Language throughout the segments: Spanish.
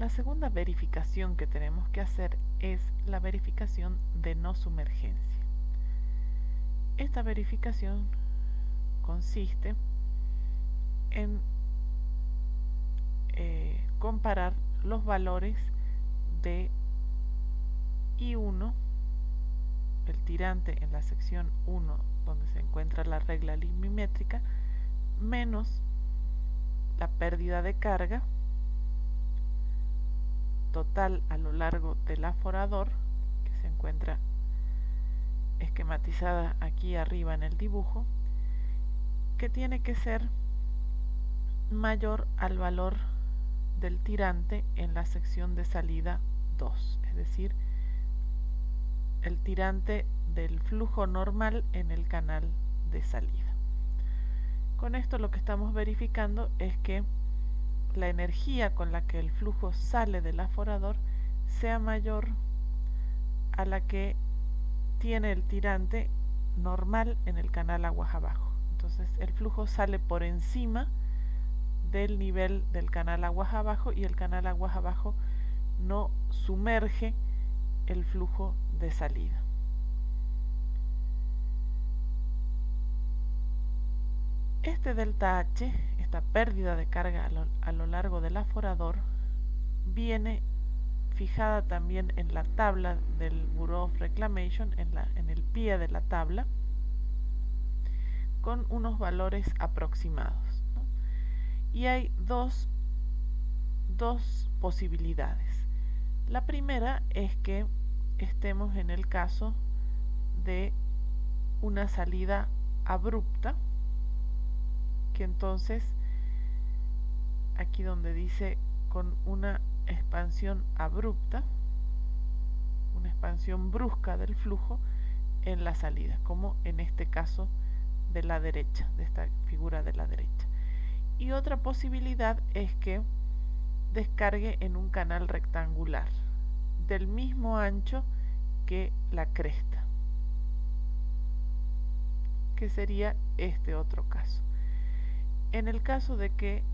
La segunda verificación que tenemos que hacer es la verificación de no sumergencia. Esta verificación consiste en comparar los valores de I1, el tirante en la sección 1 donde se encuentra la regla limímetrica, menos la pérdida de carga total a lo largo del aforador, que se encuentra esquematizada aquí arriba en el dibujo, que tiene que ser mayor al valor del tirante en la sección de salida 2, es decir, el tirante del flujo normal en el canal de salida. Con esto lo que estamos verificando es que la energía con la que el flujo sale del aforador sea mayor a la que tiene el tirante normal en el canal aguas abajo. Entonces el flujo sale por encima del nivel del canal aguas abajo y el canal aguas abajo no sumerge el flujo de salida. Este delta H, esta pérdida de carga a lo largo del aforador, viene fijada también en la tabla del Bureau of Reclamation, en el pie de la tabla, con unos valores aproximados, ¿no? Y hay dos posibilidades. La primera es que estemos en el caso de una salida abrupta, que entonces aquí donde dice con una expansión abrupta, una expansión brusca del flujo en la salida, como en este caso de la derecha, de esta figura de la derecha. Y otra posibilidad es que descargue en un canal rectangular del mismo ancho que la cresta, que sería este otro caso. En el caso de que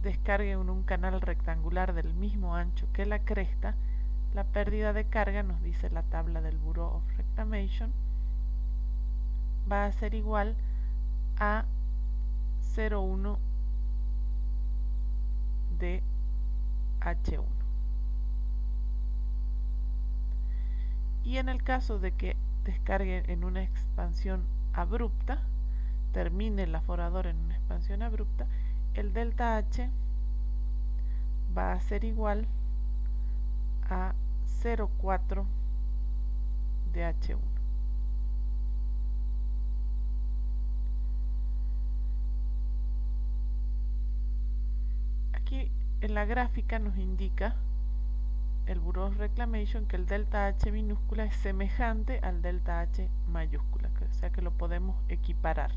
descargue en un canal rectangular del mismo ancho que la cresta, la pérdida de carga, nos dice la tabla del Bureau of Reclamation, va a ser igual a 0,1 de H1. Y en el caso de que descargue en una expansión abrupta, termine el aforador en una expansión abrupta, el delta H va a ser igual a 0,4 de H1. Aquí en la gráfica nos indica el Bureau of Reclamation que el delta H minúscula es semejante al delta H mayúscula, o sea que lo podemos equiparar,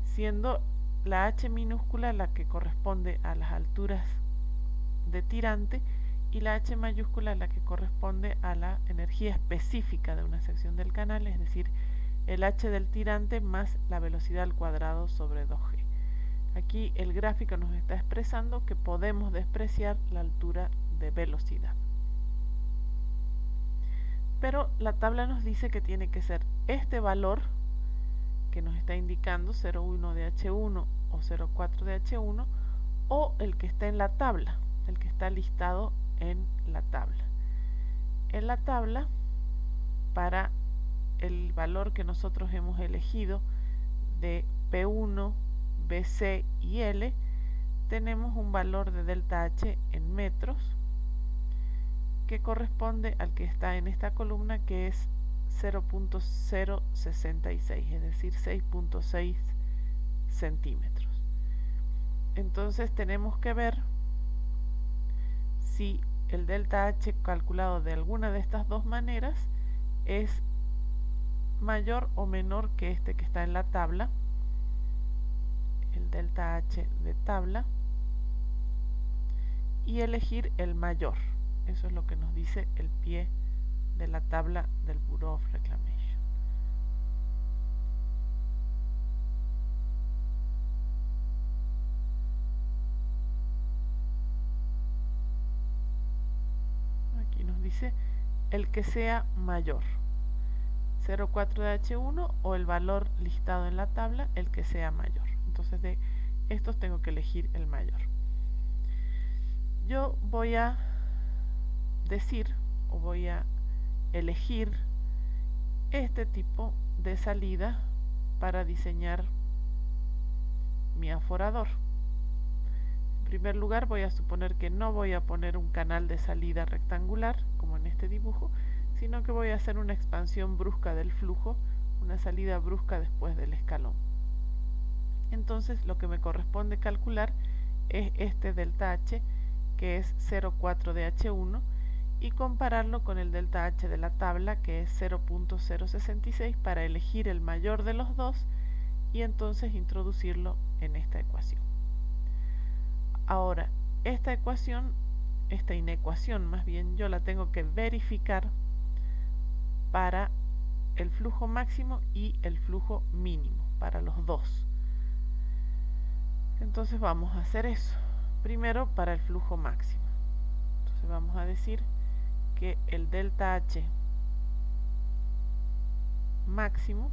siendo la H minúscula la que corresponde a las alturas de tirante y la H mayúscula la que corresponde a la energía específica de una sección del canal, es decir, el H del tirante más la velocidad al cuadrado sobre 2G. Aquí el gráfico nos está expresando que podemos despreciar la altura de velocidad. Pero la tabla nos dice que tiene que ser este valor que nos está indicando 0,1 de H1 o 0,4 de H1 o el que está en la tabla, el que está listado en la tabla. En la tabla, para el valor que nosotros hemos elegido de P1, BC y L, tenemos un valor de delta H en metros que corresponde al que está en esta columna, que es 0.066, es decir, 6.6 centímetros. Entonces tenemos que ver si el delta H calculado de alguna de estas dos maneras es mayor o menor que este que está en la tabla, el delta H de tabla, y elegir el mayor. Eso es lo que nos dice el pie de la tabla del Bureau of Reclamation. dice el que sea mayor, 0,4 de H1 o el valor listado en la tabla, el que sea mayor. Entonces de estos tengo que elegir el mayor. Yo voy a decir o voy a elegir este tipo de salida para diseñar mi aforador. En primer lugar, voy a suponer que no voy a poner un canal de salida rectangular como en este dibujo, sino que voy a hacer una expansión brusca del flujo, una salida brusca después del escalón. Entonces lo que me corresponde calcular es este delta H, que es 0,4 de H1, y compararlo con el delta H de la tabla, que es 0,066, para elegir el mayor de los dos y entonces introducirlo en esta ecuación. Ahora, esta inecuación más bien, yo la tengo que verificar para el flujo máximo y el flujo mínimo, para los dos. Entonces vamos a hacer eso. Primero para el flujo máximo. Entonces vamos a decir que el delta H máximo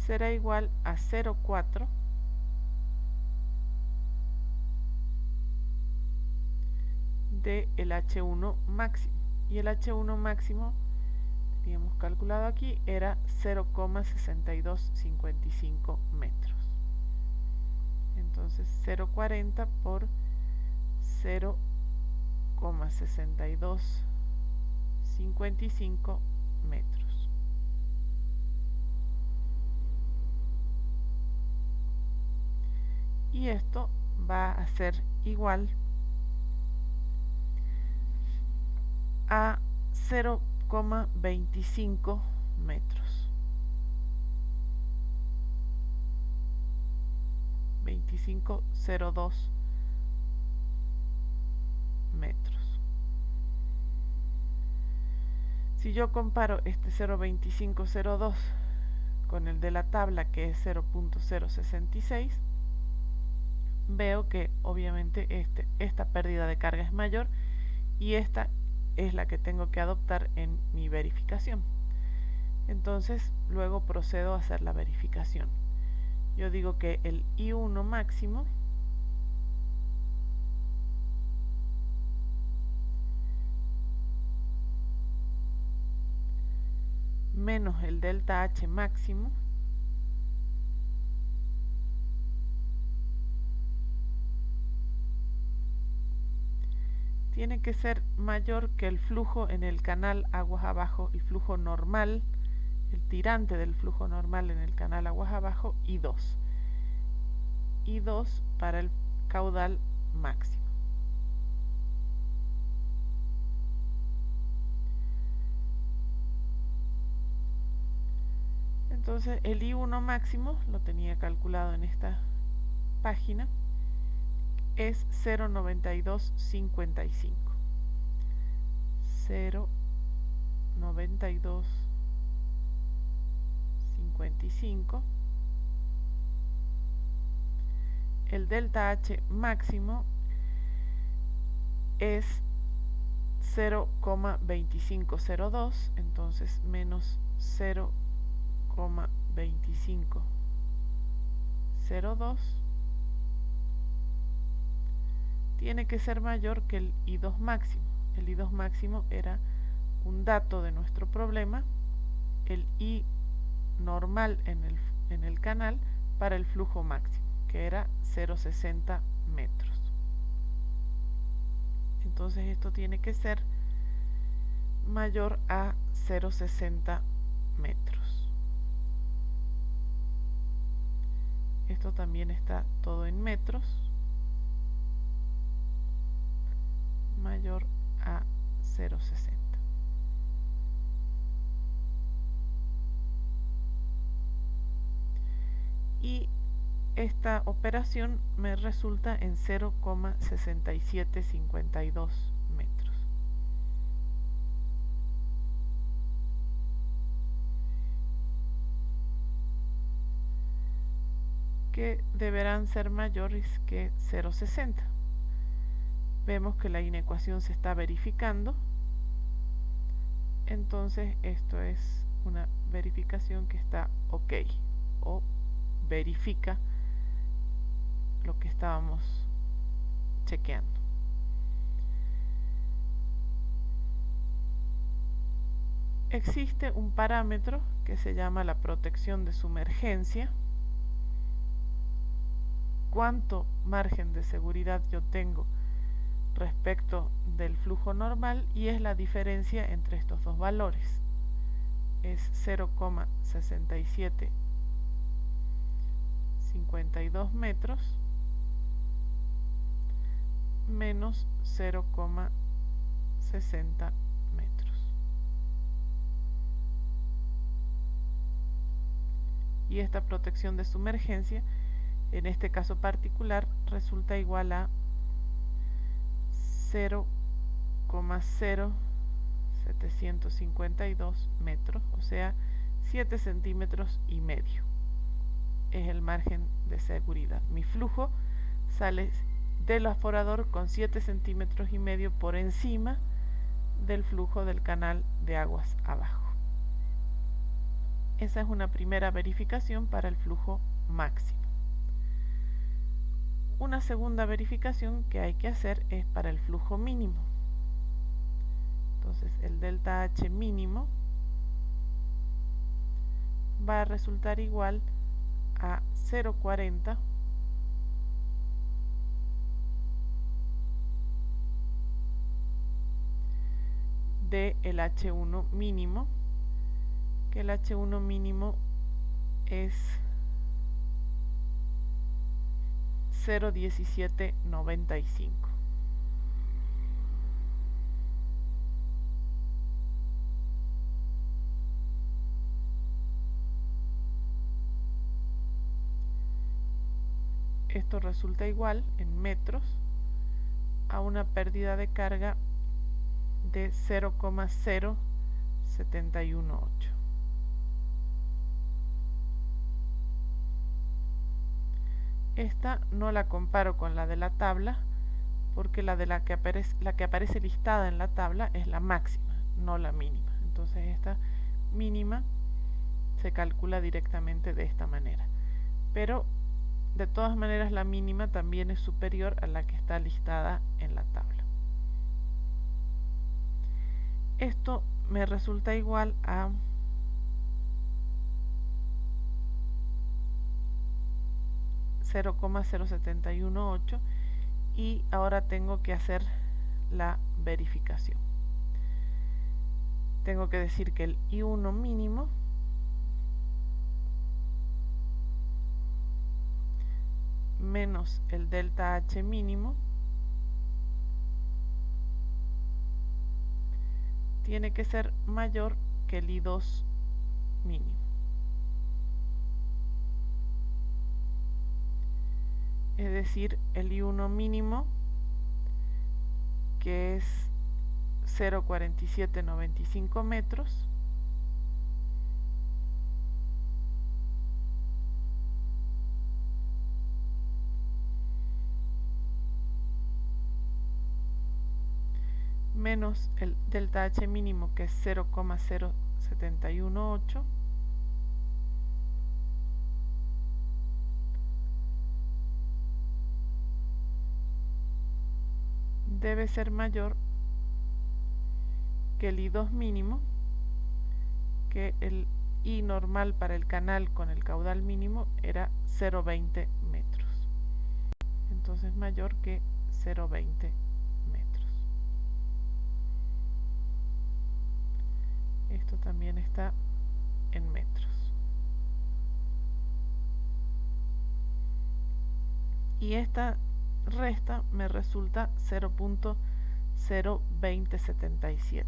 será igual a 0,4 de el H1 máximo. Y el H1 máximo, teníamos calculado aquí, era 0,6255 metros. Entonces 0,40 por 0,6255 metros. Y esto va a ser igual a 0,25 metros. 2502 metros. Si yo comparo este 0,2502 con el de la tabla, que es 0,066, veo que obviamente esta pérdida de carga es mayor y esta es la que tengo que adoptar en mi verificación. Entonces luego procedo a hacer la verificación. Yo digo que el I1 máximo menos el delta H máximo tiene que ser mayor que el flujo en el canal aguas abajo, el flujo normal, el tirante del flujo normal en el canal aguas abajo, I2. I2 para el caudal máximo. Entonces el I1 máximo, lo tenía calculado en esta página, es 0,9255. 0,9255. El delta H máximo es 0,2502, entonces menos 0,2502 tiene que ser mayor que el I2 máximo. El I2 máximo era un dato de nuestro problema, el I normal en el canal para el flujo máximo, que era 0,60 metros. Entonces esto tiene que ser mayor a 0,60 metros. Esto también está todo en metros. Mayor a 0,60. Y esta operación me resulta en 0,6752 metros. Que deberán ser mayores que 0,60. vemos que la inecuación se está verificando. Entonces esto es una verificación que está ok, o verifica lo que estábamos chequeando. Existe un parámetro que se llama la protección de sumergencia. ¿Cuánto margen de seguridad yo tengo respecto del flujo normal? Y es la diferencia entre estos dos valores. Es 0,6752 metros menos 0,60 metros. Y esta protección de sumergencia, en este caso particular, resulta igual a 0,0752 metros, o sea, 7 centímetros y medio. Es el margen de seguridad. Mi flujo sale del aforador con 7 centímetros y medio por encima del flujo del canal de aguas abajo. Esa es una primera verificación para el flujo máximo. Una segunda verificación que hay que hacer es para el flujo mínimo. Entonces el delta H mínimo va a resultar igual a 0,40 de el H1 mínimo, que el H1 mínimo es 0,1795. Esto resulta igual en metros a una pérdida de carga de 0,0718. Esta no la comparo con la de la tabla, porque la que aparece listada en la tabla es la máxima, no la mínima. Entonces esta mínima se calcula directamente de esta manera. Pero de todas maneras la mínima también es superior a la que está listada en la tabla. Esto me resulta igual a 0,0718 y ahora tengo que hacer la verificación. Tengo que decir que el I1 mínimo menos el delta H mínimo tiene que ser mayor que el I2 mínimo. Es decir, el I1 mínimo, que es 0,4795 metros, menos el delta H mínimo, que es 0,0718, debe ser mayor que el I2 mínimo, que el I normal para el canal con el caudal mínimo era 0,20 metros. Entonces mayor que 0,20 metros. Esto también está en metros. Y esta resta me resulta 0,02077.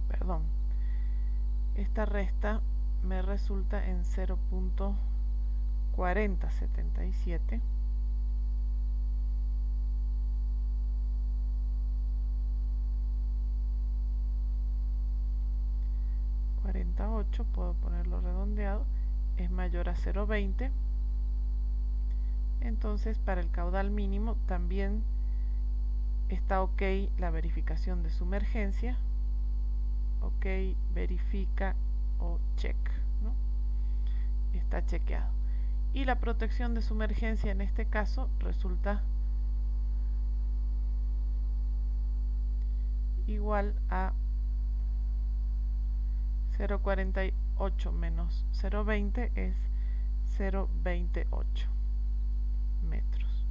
Perdón. Esta resta me resulta en 0,4077. 0.8, puedo ponerlo redondeado, es mayor a 0.20. Entonces para el caudal mínimo también está ok la verificación de sumergencia. Ok, verifica o check, ¿no? Está chequeado. Y la protección de sumergencia en este caso resulta igual a 0.48 menos 0.20 es 0.28 metros.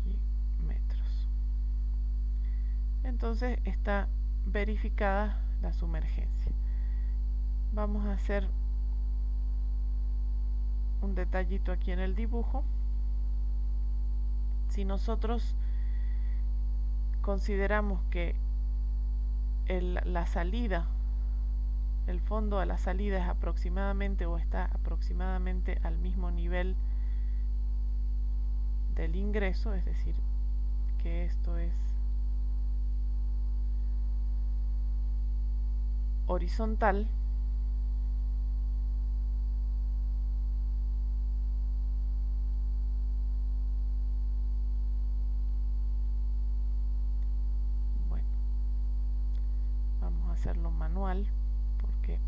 Aquí, metros. Entonces está verificada la sumergencia. Vamos a hacer un detallito aquí en el dibujo. Si nosotros consideramos que la salida, el fondo a la salida es aproximadamente o está aproximadamente al mismo nivel del ingreso, es decir, que esto es horizontal, bueno, vamos a hacerlo manual porque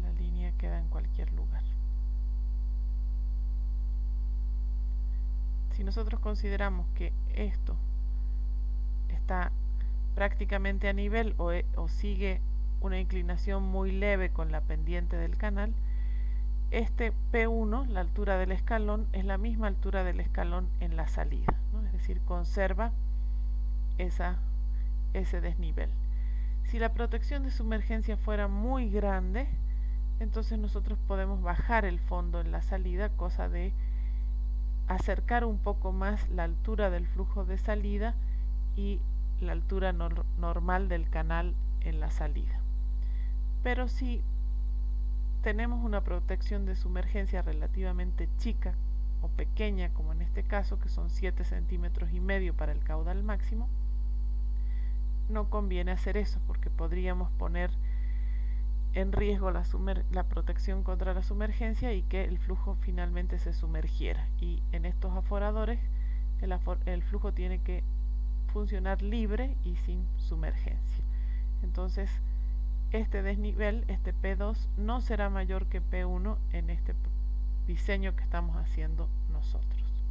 la línea queda en cualquier lugar. Si nosotros consideramos que esto está prácticamente a nivel o sigue una inclinación muy leve con la pendiente del canal, este P1, la altura del escalón, es la misma altura del escalón en la salida, ¿no? Es decir, conserva ese desnivel. Si la protección de sumergencia fuera muy grande, entonces nosotros podemos bajar el fondo en la salida, cosa de acercar un poco más la altura del flujo de salida y la altura normal del canal en la salida. Pero si tenemos una protección de sumergencia relativamente chica o pequeña, como en este caso, que son 7,5 centímetros para el caudal máximo, no conviene hacer eso porque podríamos poner en riesgo la protección contra la sumergencia y que el flujo finalmente se sumergiera. Y en estos aforadores el flujo tiene que funcionar libre y sin sumergencia. Entonces este desnivel, este P2, no será mayor que P1 en este diseño que estamos haciendo nosotros.